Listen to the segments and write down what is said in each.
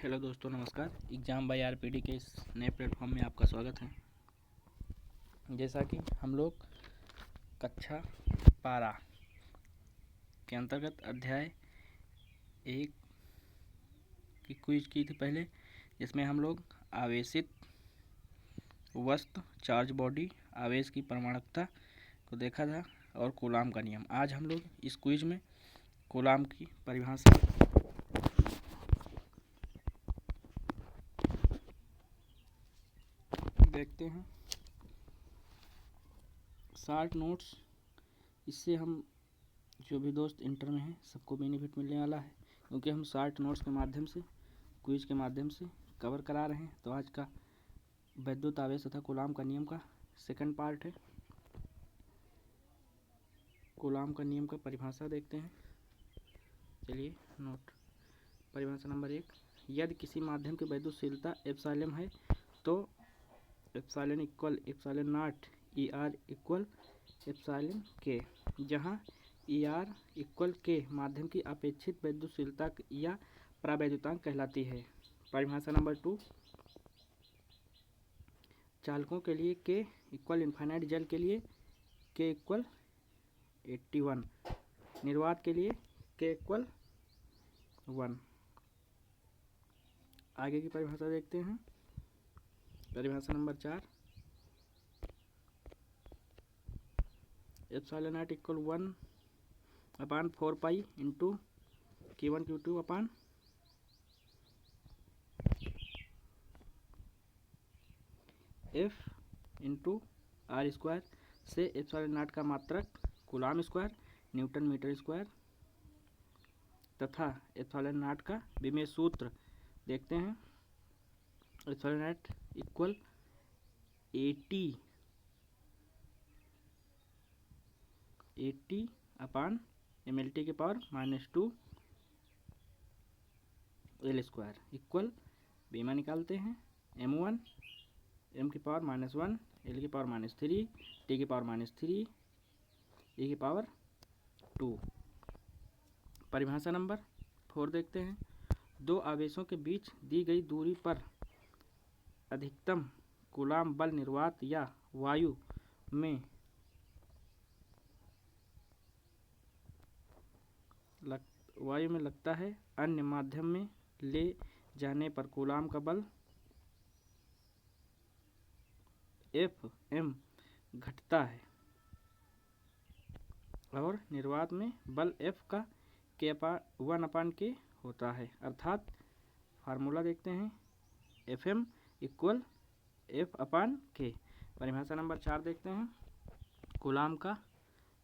Hello दोस्तों, नमस्कार। Exam bye RPD के इस नए प्लेटफॉर्म में आपका स्वागत है। जैसा कि हम लोग कक्षा 12 के अंतर्गत अध्याय 1 की क्विज की थी पहले, जिसमें हम लोग आवेशित वस्तु, चार्ज बॉडी, आवेश की परमाणुकता को देखा था और कूलाम का नियम। आज हम लोग इस क्विज में कूलाम की परिभाषा देखते हैं। शॉर्ट नोट्स, इससे हम जो भी दोस्त इंटर में हैं सबको बेनिफिट मिलने वाला है, क्योंकि हम शॉर्ट नोट्स के माध्यम से, क्विज के माध्यम से कवर करा रहे हैं। तो आज का वैद्युत आवेश तथा कूलाम का नियम का सेकंड पार्ट है। कूलाम का नियम का परिभाषा देखते हैं। चलिए नोट। परिभाषा नंबर 1, यदि किसी माध्यम की वैद्युतशीलता एप्सिलॉन है तो epsilon equal epsilon not E R equal epsilon के, जहाँ ई आर इक्वल के माध्यम की अपेक्षित वैद्युतशीलता या प्रावैद्युतांक कहलाती है। परिभाषा नंबर 2, चालकों के लिए के इक्वल इन्फाइनाइट, जल के लिए के इक्वल 81, निर्वात के लिए के इक्वल 1। आगे की परिभाषा देखते हैं। परिभाषा number 4, epsilon naught equal 1/4 pi into Q1 Q2 upon F into R square से एप्सिलॉन नॉट का मात्रक coulomb square newton metre square तथा एप्सिलॉन नॉट का विमेय सूत्र देखते हैं। Epsilon naught equal 80 upon MLT के पावर -2 L स्क्वायर इक्वल बीमा निकालते हैं। M1 M की पावर -1, L की पावर -3, T की पावर -3, E की पावर 2। परिभाषा नंबर 4 देखते हैं। दो आवेशों के बीच दी गई दूरी पर अधिकतम कूलाम बल निर्वात या वायु में लगता है, अन्य माध्यम में ले जाने पर कूलाम का बल Fm घटता है और निर्वात में बल F का K1/K होता है। अर्थात फार्मूला देखते हैं, Fm इक्वल F/K। परिभाषा नंबर 4 देखते हैं। कूलाम का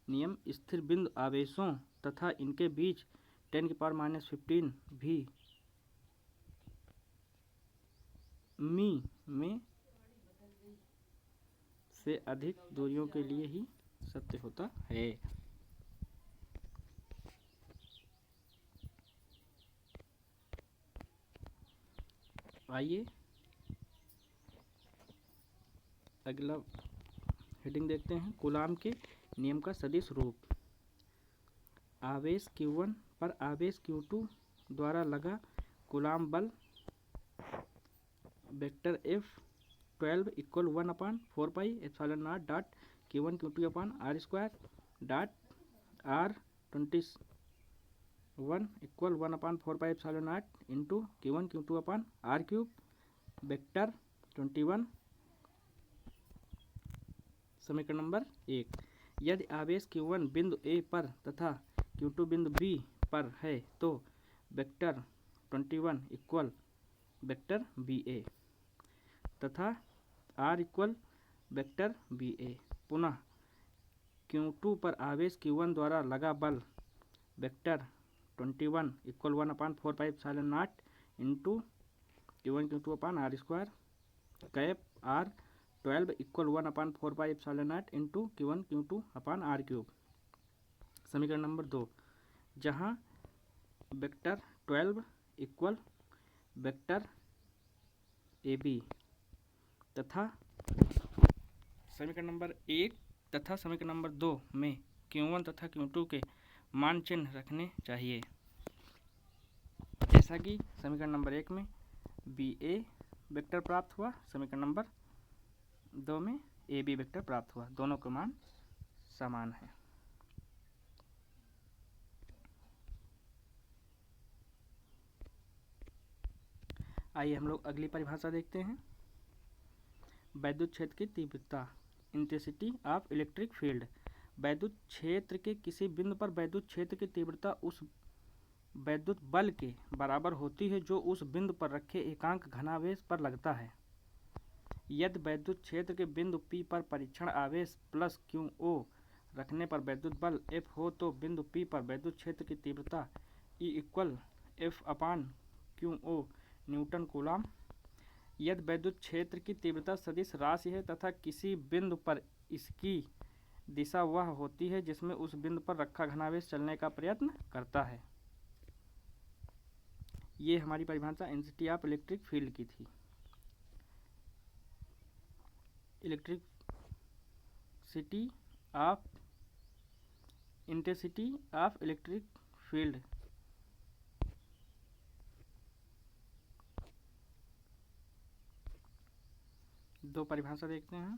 नियम स्थिर बिंदु आवेशों तथा इनके बीच 10⁻15 भी मी में से अधिक दूरियों के लिए ही सत्य होता है। आइए अगला हेडिंग देखते हैं। कूलाम के नियम का सदिश रूप। आवेश Q1 पर आवेश Q2 द्वारा लगा कूलाम बल vector F12 equal 1/4 pi epsilon not dot Q1 Q2 upon R square dot R21 equal 1/4 pi epsilon not into Q1 Q2 upon R cube vector 21। समीकरण नंबर 1, यदि आवेश Q1 बिंदु A पर तथा Q2 बिंदु B पर है तो वेक्टर 21 इक्वल वेक्टर BA तथा R इक्वल वेक्टर BA। पुनः Q2 पर आवेश Q1 द्वारा लगा बल vector 21 equal 1/4 pi epsilon not into Q1 Q2 upon R square cap R12 equal 1/4 pi epsilon not into Q1 Q2 upon R cube. समीकरण number 2, जहाँ vector 12 equal vector AB तथा समीकरण नंबर 1 तथा समीकरण नंबर 2 में Q1 तथा Q2 के मान चिन्ह रखने चाहिए। जैसा कि समीकरण नंबर 1 में बी ए वेक्टर प्राप्त हुआ, समीकरण नंबर 2 में ए बी वेक्टर प्राप्त हुआ, दोनों के मान समान है। आइए हम लोग अगली परिभाषा देखते हैं। वैद्युत क्षेत्र की तीव्रता, इंटेंसिटी ऑफ इलेक्ट्रिक फील्ड। वैद्युत क्षेत्र के किसी बिंदु पर वैद्युत क्षेत्र की तीव्रता उस वैद्युत बल के बराबर होती है जो उस बिंदु पर रखे एकांक घनावेश पर लगता है। यदि वैद्युत क्षेत्र के बिंदु P पर परीक्षण आवेश प्लस QO रखने पर वैद्युत बल F हो तो बिंदु P पर वैद्युत क्षेत्र की तीव्रता E equal F/QO Newton coulomb. यदि वैद्युत क्षेत्र की तीव्रता सदिश राशि है तथा किसी बिंदु पर इसकी दिशा वह होती है जिसमें उस बिंदु पर रखा घनावेश चलने का प्रयत्न करता है। ये हमारी परिभाषा इंटेंसिटी ऑफ इलेक्ट्रिक फील्ड की थी। इंटेंसिटी ऑफ इलेक्ट्रिक फील्ड दो परिभाषा देखते हैं,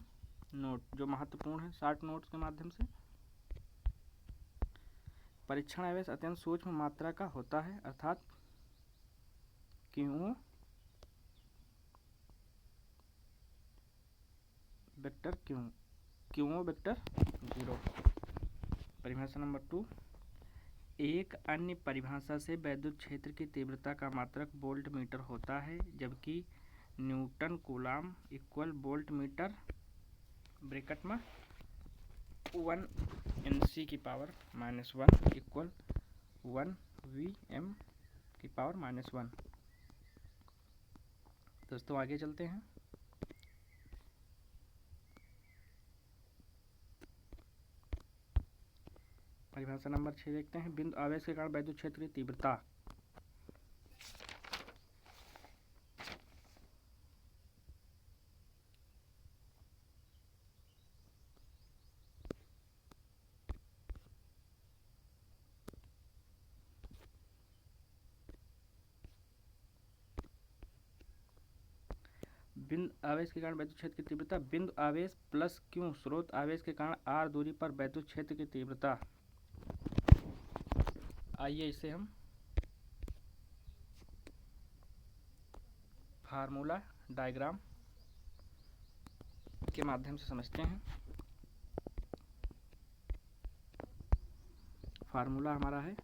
नोट जो महत्वपूर्ण है, शॉर्ट नोट्स के माध्यम से। परीक्षण आवेश अत्यंत सूक्ष्म मात्रा का होता है अर्थात QO वेक्टर QO वेक्टर 0। परिभाषा नंबर 2, एक अन्य परिभाषा से वैद्युत क्षेत्र की तीव्रता का मात्रक वोल्ट मीटर होता है जबकि Newton coulomb equal volt meter bracket में 1 NC की पावर -1 इक्वल 1 VM की पावर -1। दोस्तों आगे चलते हैं। परिभाषा नंबर 6 देखते हैं। बिंदु आवेश के कारण वैद्युत क्षेत्र की तीव्रता। बिंदु आवेश के कारण वैद्युत क्षेत्र की तीव्रता, बिंदु आवेश प्लस Q स्रोत आवेश के कारण R दूरी पर वैद्युत क्षेत्र की तीव्रता। आइए इसे हम फार्मूला डायग्राम के माध्यम से समझते हैं। फार्मूला हमारा है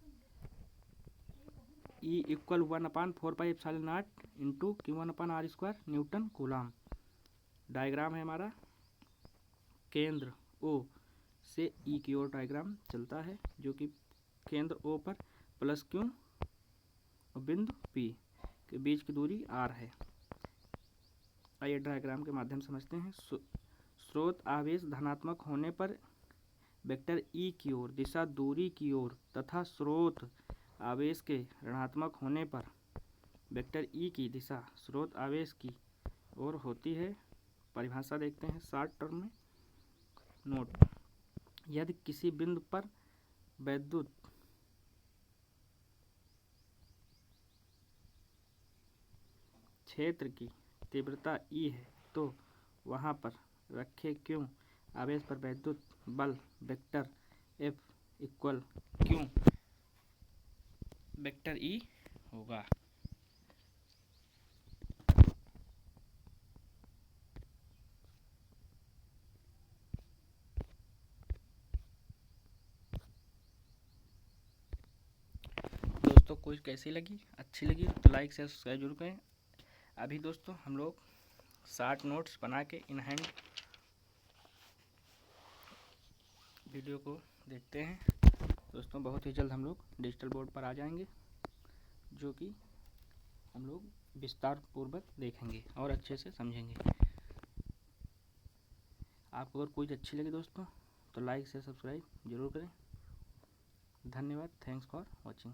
E equal 1/4πε0 into Q1/R² newton coulomb. Diagram है हमारा केंद्र O से E की ओर डायग्राम चलता है जो कि केंद्र O पर प्लस Q और बिंदु P के बीच की दूरी R है। आइए डायग्राम के माध्यम से समझते हैं। स्रोत आवेश धनात्मक होने पर वेक्टर E की ओर दिशा दूरी की ओर तथा स्रोत आवेश के ऋणात्मक होने पर वेक्टर E की दिशा स्रोत आवेश की ओर होती है। परिभाषा देखते हैं शॉर्ट टर्म में। नोट, यदि किसी बिंदु पर वैद्युत क्षेत्र की तीव्रता E है तो वहाँ पर रखे Q आवेश पर वैद्युत बल vector F equal Q vector E होगा। दोस्तों कुछ कैसी लगी, अच्छी लगी तो लाइक शेयर सब्सक्राइब जरूर करें। अभी दोस्तों हम लोग शॉर्ट नोट्स बना के इन हैंड वीडियो को देखते हैं। दोस्तों बहुत ही जल्द हम लोग डिजिटल बोर्ड पर आ जाएंगे जो कि हम लोग विस्तार पूर्वक देखेंगे और अच्छे से समझेंगे। आपको अगर कोई अच्छी लगी दोस्तों तो लाइक शेयर सब्सक्राइब जरूर करें। धन्यवाद। Thanks for watching.